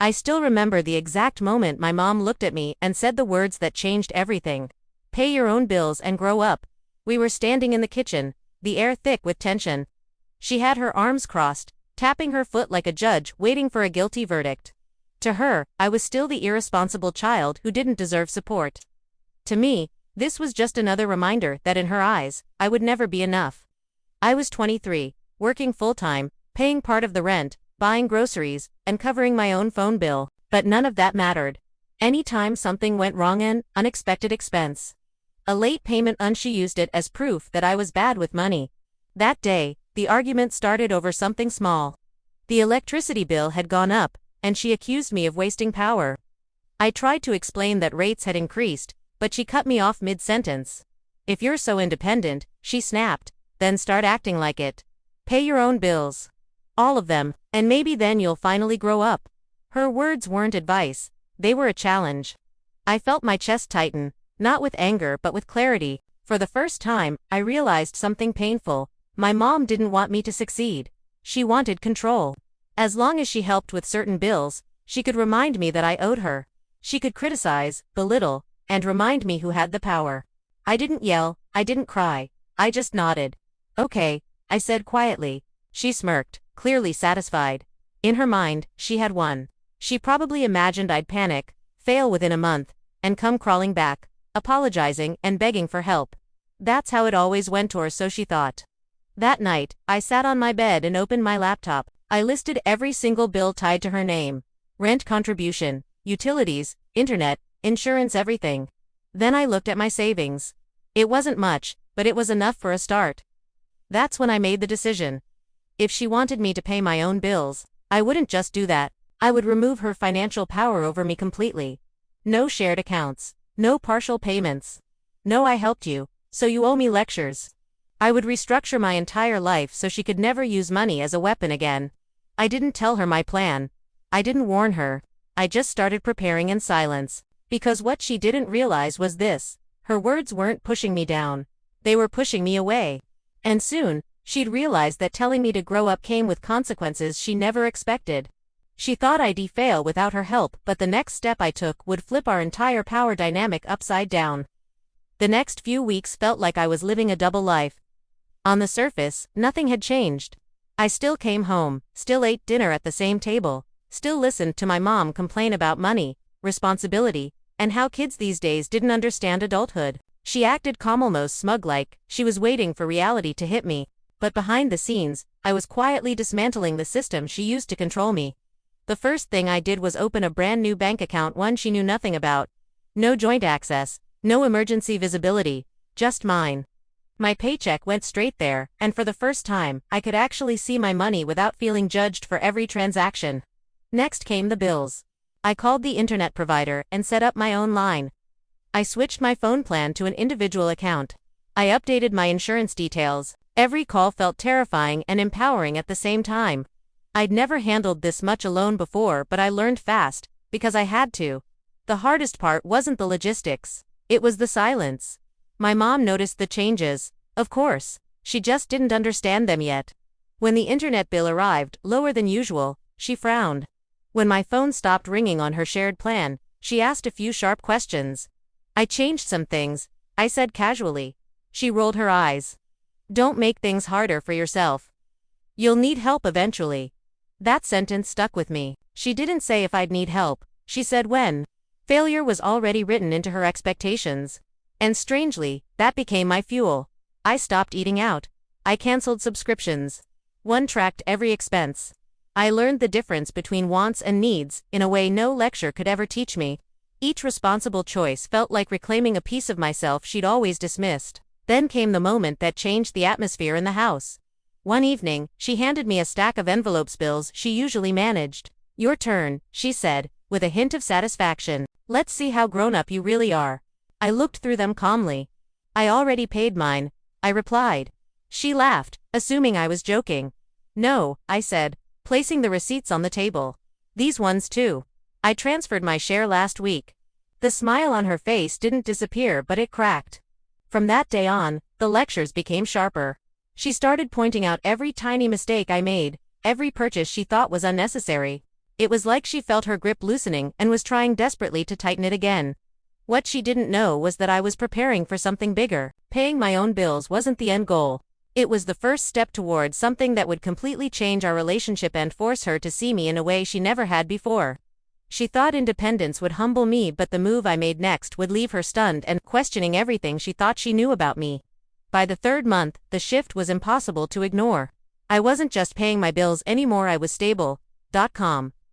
I still remember the exact moment my mom looked at me and said the words that changed everything. Pay your own bills and grow up. We were standing in the kitchen, the air thick with tension. She had her arms crossed, tapping her foot like a judge waiting for a guilty verdict. To her, I was still the irresponsible child who didn't deserve support. To me, this was just another reminder that in her eyes, I would never be enough. I was 23, working full-time, paying part of the rent, buying groceries, and covering my own phone bill, but none of that mattered. Anytime something went wrong, an unexpected expense, a late payment, she used it as proof that I was bad with money. That day, the argument started over something small. The electricity bill had gone up, and she accused me of wasting power. I tried to explain that rates had increased, but she cut me off mid-sentence. If you're so independent, she snapped, then start acting like it. Pay your own bills. All of them, and maybe then you'll finally grow up. Her words weren't advice, they were a challenge. I felt my chest tighten, not with anger but with clarity. For the first time, I realized something painful. My mom didn't want me to succeed. She wanted control. As long as she helped with certain bills, she could remind me that I owed her. She could criticize, belittle, and remind me who had the power. I didn't yell, I didn't cry, I just nodded. Okay, I said quietly. She smirked, clearly satisfied. In her mind, she had won. She probably imagined I'd panic, fail within a month, and come crawling back, apologizing and begging for help. That's how it always went, or so she thought. That night, I sat on my bed and opened my laptop. I listed every single bill tied to her name. Rent contribution, utilities, internet, insurance, everything. Then I looked at my savings. It wasn't much, but it was enough for a start. That's when I made the decision. If she wanted me to pay my own bills, I wouldn't just do that. I would remove her financial power over me completely. No shared accounts. No partial payments. No I helped you, so you owe me lectures. I would restructure my entire life so she could never use money as a weapon again. I didn't tell her my plan. I didn't warn her. I just started preparing in silence. Because what she didn't realize was this: her words weren't pushing me down. They were pushing me away. And soon, she'd realize that telling me to grow up came with consequences she never expected. She thought I'd fail without her help, but the next step I took would flip our entire power dynamic upside down. The next few weeks felt like I was living a double life. On the surface, nothing had changed. I still came home, still ate dinner at the same table, still listened to my mom complain about money, responsibility, and how kids these days didn't understand adulthood. She acted calm, almost smug, like she was waiting for reality to hit me. But behind the scenes, I was quietly dismantling the system she used to control me. The first thing I did was open a brand new bank account, one she knew nothing about. No joint access, no emergency visibility, just mine. My paycheck went straight there, and for the first time, I could actually see my money without feeling judged for every transaction. Next came the bills. I called the internet provider and set up my own line. I switched my phone plan to an individual account. I updated my insurance details. Every call felt terrifying and empowering at the same time. I'd never handled this much alone before, but I learned fast, because I had to. The hardest part wasn't the logistics. It was the silence. My mom noticed the changes, of course. She just didn't understand them yet. When the internet bill arrived, lower than usual, she frowned. When my phone stopped ringing on her shared plan, she asked a few sharp questions. I changed some things, I said casually. She rolled her eyes. Don't make things harder for yourself. You'll need help eventually. That sentence stuck with me. She didn't say if I'd need help, she said when. Failure was already written into her expectations. And strangely, that became my fuel. I stopped eating out. I canceled subscriptions. One tracked every expense. I learned the difference between wants and needs in a way no lecture could ever teach me. Each responsible choice felt like reclaiming a piece of myself she'd always dismissed. Then came the moment that changed the atmosphere in the house. One evening, she handed me a stack of envelopes, bills she usually managed. Your turn, she said, with a hint of satisfaction. Let's see how grown-up you really are. I looked through them calmly. I already paid mine, I replied. She laughed, assuming I was joking. No, I said, placing the receipts on the table. These ones too. I transferred my share last week. The smile on her face didn't disappear, but it cracked. From that day on, the lectures became sharper. She started pointing out every tiny mistake I made, every purchase she thought was unnecessary. It was like she felt her grip loosening and was trying desperately to tighten it again. What she didn't know was that I was preparing for something bigger. Paying my own bills wasn't the end goal. It was the first step toward something that would completely change our relationship and force her to see me in a way she never had before. She thought independence would humble me, but the move I made next would leave her stunned and questioning everything she thought she knew about me. By the third month, the shift was impossible to ignore. I wasn't just paying my bills anymore, I was stable,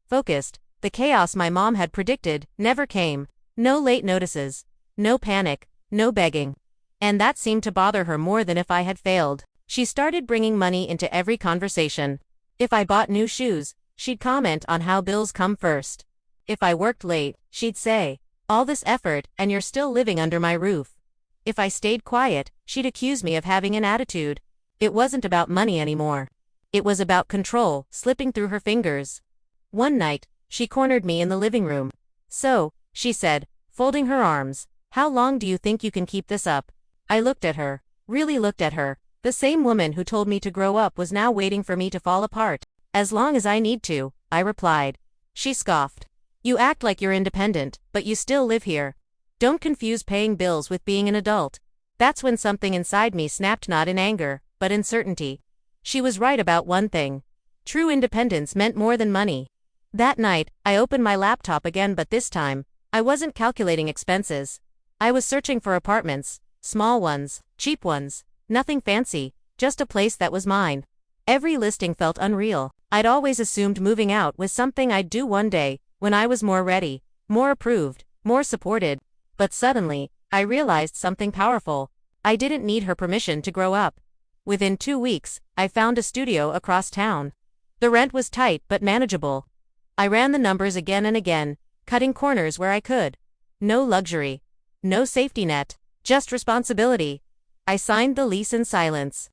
focused. The chaos my mom had predicted never came. No late notices. No panic. No begging. And that seemed to bother her more than if I had failed. She started bringing money into every conversation. If I bought new shoes, she'd comment on how bills come first. If I worked late, she'd say, "All this effort, and you're still living under my roof." If I stayed quiet, she'd accuse me of having an attitude. It wasn't about money anymore. It was about control slipping through her fingers. One night, she cornered me in the living room. "So," she said, folding her arms, "how long do you think you can keep this up?" I looked at her, really looked at her. The same woman who told me to grow up was now waiting for me to fall apart. "As long as I need to," I replied. She scoffed. "You act like you're independent, but you still live here. Don't confuse paying bills with being an adult." That's when something inside me snapped, not in anger, but in certainty. She was right about one thing. True independence meant more than money. That night, I opened my laptop again, but this time, I wasn't calculating expenses. I was searching for apartments, small ones, cheap ones, nothing fancy, just a place that was mine. Every listing felt unreal. I'd always assumed moving out was something I'd do one day, when I was more ready, more approved, more supported. But suddenly, I realized something powerful. I didn't need her permission to grow up. Within 2 weeks, I found a studio across town. The rent was tight but manageable. I ran the numbers again and again, cutting corners where I could. No luxury. No safety net. Just responsibility. I signed the lease in silence.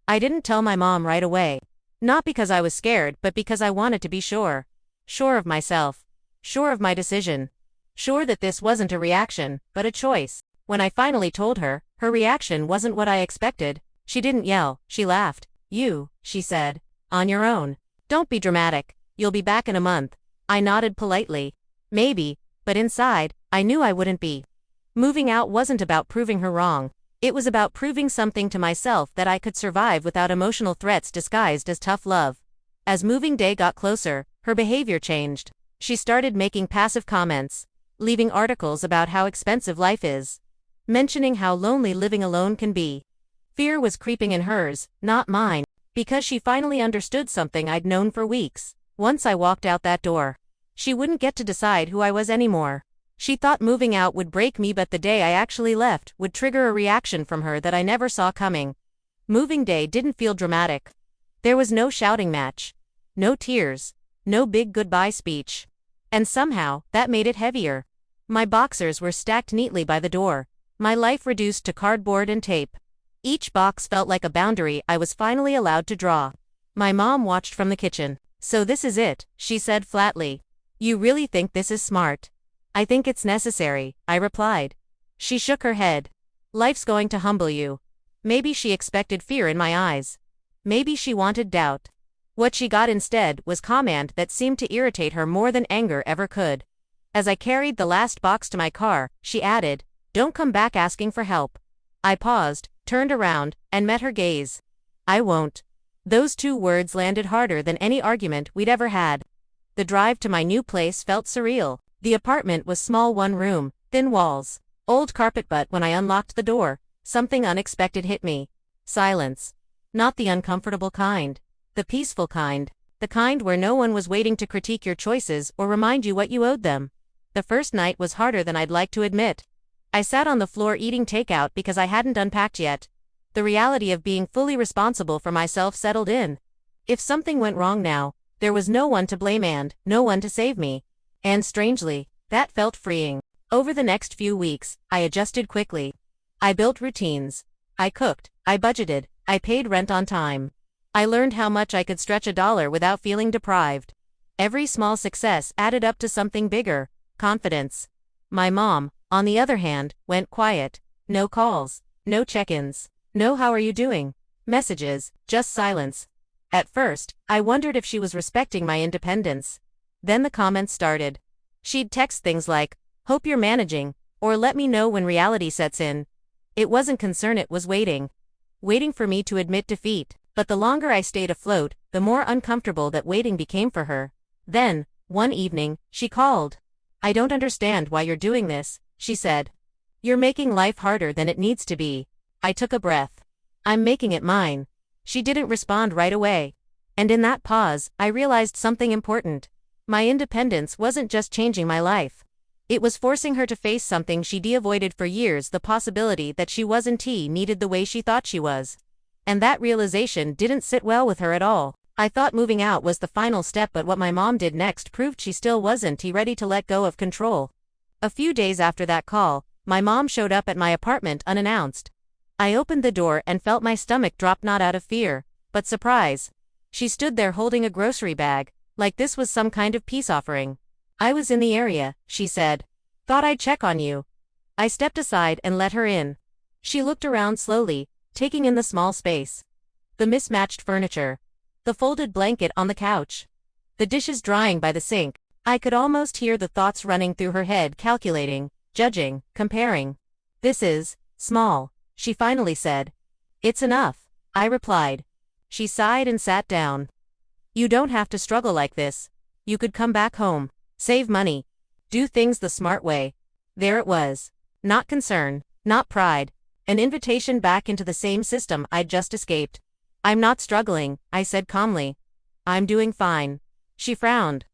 I didn't tell my mom right away. Not because I was scared, but because I wanted to be sure. Sure of myself. Sure of my decision. Sure that this wasn't a reaction, but a choice. When I finally told her, her reaction wasn't what I expected. She didn't yell, she laughed. "You," she said. "On your own. Don't be dramatic. You'll be back in a month." I nodded politely. Maybe, but inside, I knew I wouldn't be. Moving out wasn't about proving her wrong. It was about proving something to myself, that I could survive without emotional threats disguised as tough love. As moving day got closer, her behavior changed. She started making passive comments, leaving articles about how expensive life is, mentioning how lonely living alone can be. Fear was creeping in hers, not mine, because she finally understood something I'd known for weeks. Once I walked out that door, she wouldn't get to decide who I was anymore. She thought moving out would break me, but the day I actually left would trigger a reaction from her that I never saw coming. Moving day didn't feel dramatic. There was no shouting match. No tears. No big goodbye speech. And somehow, that made it heavier. My boxers were stacked neatly by the door. My life reduced to cardboard and tape. Each box felt like a boundary I was finally allowed to draw. My mom watched from the kitchen. "So this is it," she said flatly. "You really think this is smart?" "I think it's necessary," I replied. She shook her head. "Life's going to humble you." Maybe she expected fear in my eyes. Maybe she wanted doubt. What she got instead was command that seemed to irritate her more than anger ever could. As I carried the last box to my car, she added, "Don't come back asking for help." I paused, turned around, and met her gaze. "I won't." Those 2 words landed harder than any argument we'd ever had. The drive to my new place felt surreal. The apartment was small, 1 room, thin walls, old carpet, but when I unlocked the door, something unexpected hit me. Silence. Not the uncomfortable kind. The peaceful kind. The kind where no one was waiting to critique your choices or remind you what you owed them. The first night was harder than I'd like to admit. I sat on the floor eating takeout because I hadn't unpacked yet. The reality of being fully responsible for myself settled in. If something went wrong now, there was no one to blame and no one to save me. And strangely, that felt freeing. Over the next few weeks, I adjusted quickly. I built routines. I cooked, I budgeted, I paid rent on time. I learned how much I could stretch $1 without feeling deprived. Every small success added up to something bigger, confidence. My mom, on the other hand, went quiet. No calls, no check-ins, no "how are you doing" messages, just silence. At first, I wondered if she was respecting my independence. Then the comments started. She'd text things like, "Hope you're managing," or "Let me know when reality sets in." It wasn't concern, it was waiting. Waiting for me to admit defeat. But the longer I stayed afloat, the more uncomfortable that waiting became for her. Then, one evening, she called. "I don't understand why you're doing this," she said. "You're making life harder than it needs to be." I took a breath. "I'm making it mine." She didn't respond right away. And in that pause, I realized something important. My independence wasn't just changing my life. It was forcing her to face something she'd avoided for years, the possibility that she wasn't needed the way she thought she was. And that realization didn't sit well with her at all. I thought moving out was the final step, but what my mom did next proved she still wasn't ready to let go of control. A few days after that call, my mom showed up at my apartment unannounced. I opened the door and felt my stomach drop, not out of fear, but surprise. She stood there holding a grocery bag, like this was some kind of peace offering. "I was in the area," she said. "Thought I'd check on you." I stepped aside and let her in. She looked around slowly, taking in the small space. The mismatched furniture. The folded blanket on the couch. The dishes drying by the sink. I could almost hear the thoughts running through her head, calculating, judging, comparing. "This is small," she finally said. "It's enough," I replied. She sighed and sat down. "You don't have to struggle like this. You could come back home, save money, do things the smart way." There it was. Not concern, not pride. An invitation back into the same system I'd just escaped. "I'm not struggling," I said calmly. "I'm doing fine." She frowned.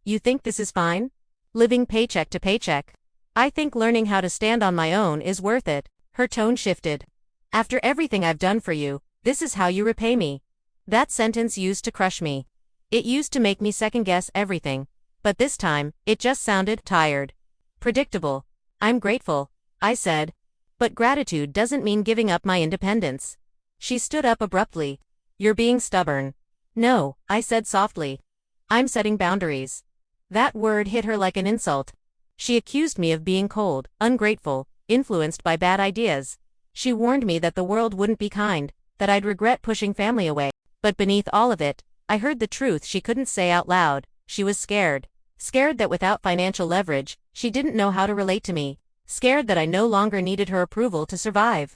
"You think this is fine? Living paycheck to paycheck?" "I think learning how to stand on my own is worth it." Her tone shifted. "After everything I've done for you, this is how you repay me." That sentence used to crush me. It used to make me second-guess everything. But this time, it just sounded tired. Predictable. "I'm grateful," I said. "But gratitude doesn't mean giving up my independence." She stood up abruptly. "You're being stubborn." "No," I said softly. "I'm setting boundaries." That word hit her like an insult. She accused me of being cold, ungrateful, influenced by bad ideas. She warned me that the world wouldn't be kind, that I'd regret pushing family away. But beneath all of it, I heard the truth she couldn't say out loud. She was scared. Scared that without financial leverage, she didn't know how to relate to me. Scared that I no longer needed her approval to survive.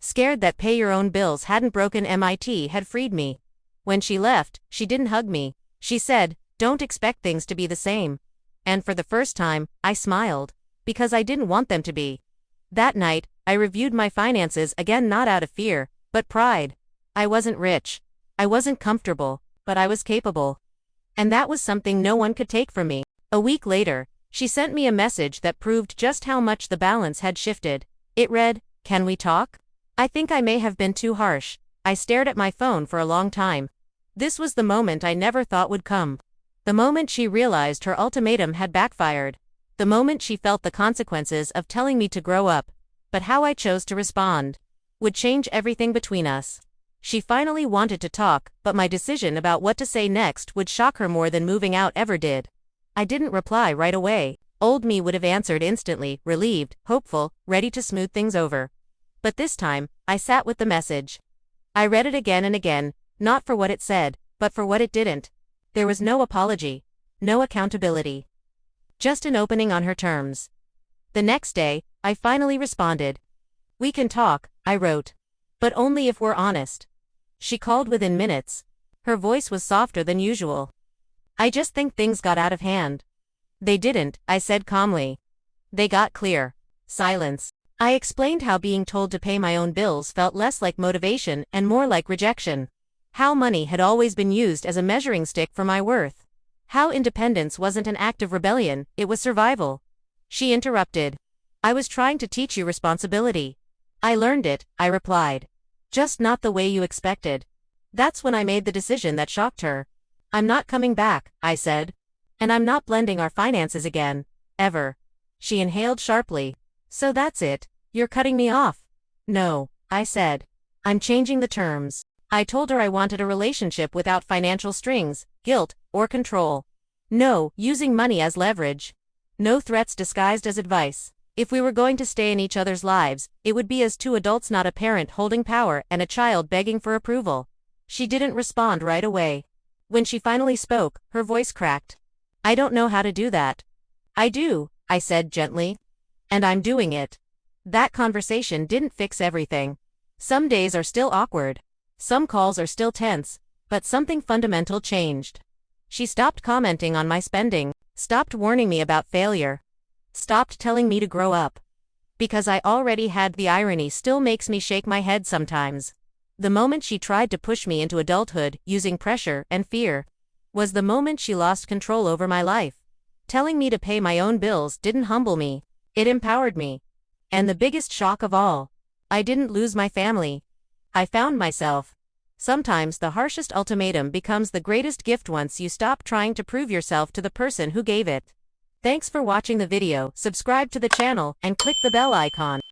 Scared that pay your own bills hadn't broken MIT, had freed me. When she left, she didn't hug me. She said, "Don't expect things to be the same." And for the first time, I smiled. Because I didn't want them to be. That night, I reviewed my finances again, not out of fear, but pride. I wasn't rich. I wasn't comfortable, but I was capable. And that was something no one could take from me. A week later, she sent me a message that proved just how much the balance had shifted. It read, "Can we talk?" I think I may have been too harsh. I stared at my phone for a long time. This was the moment I never thought would come. The moment she realized her ultimatum had backfired. The moment she felt the consequences of telling me to grow up. But how I chose to respond would change everything between us. She finally wanted to talk, but my decision about what to say next would shock her more than moving out ever did. I didn't reply right away. Old me would have answered instantly, relieved, hopeful, ready to smooth things over. But this time, I sat with the message. I read it again and again, not for what it said, but for what it didn't. There was no apology, no accountability. Just an opening on her terms. The next day, I finally responded. "We can talk," I wrote. "But only if we're honest." She called within minutes. Her voice was softer than usual. "I just think things got out of hand." "They didn't," I said calmly. "They got clear." Silence. I explained how being told to pay my own bills felt less like motivation and more like rejection. How money had always been used as a measuring stick for my worth. How independence wasn't an act of rebellion, it was survival. She interrupted. "I was trying to teach you responsibility." "I learned it," I replied. "Just not the way you expected." That's when I made the decision that shocked her. "I'm not coming back," I said. "And I'm not blending our finances again. Ever." She inhaled sharply. "So that's it, you're cutting me off." "No," I said. "I'm changing the terms." I told her I wanted a relationship without financial strings, guilt, or control. No using money as leverage. No threats disguised as advice. If we were going to stay in each other's lives, it would be as two adults, not a parent holding power and a child begging for approval. She didn't respond right away. When she finally spoke, her voice cracked. I don't know how to do that. I do, I said gently. And I'm doing it. That conversation didn't fix everything. Some days are still awkward. Some calls are still tense, but something fundamental changed. She stopped commenting on my spending, stopped warning me about failure, stopped telling me to grow up. Because I already had. The irony still makes me shake my head sometimes. The moment she tried to push me into adulthood, using pressure and fear, was the moment she lost control over my life. Telling me to pay my own bills didn't humble me, it empowered me. And the biggest shock of all, I didn't lose my family. I found myself. Sometimes the harshest ultimatum becomes the greatest gift once you stop trying to prove yourself to the person who gave it. Thanks for watching the video, subscribe to the channel, and click the bell icon.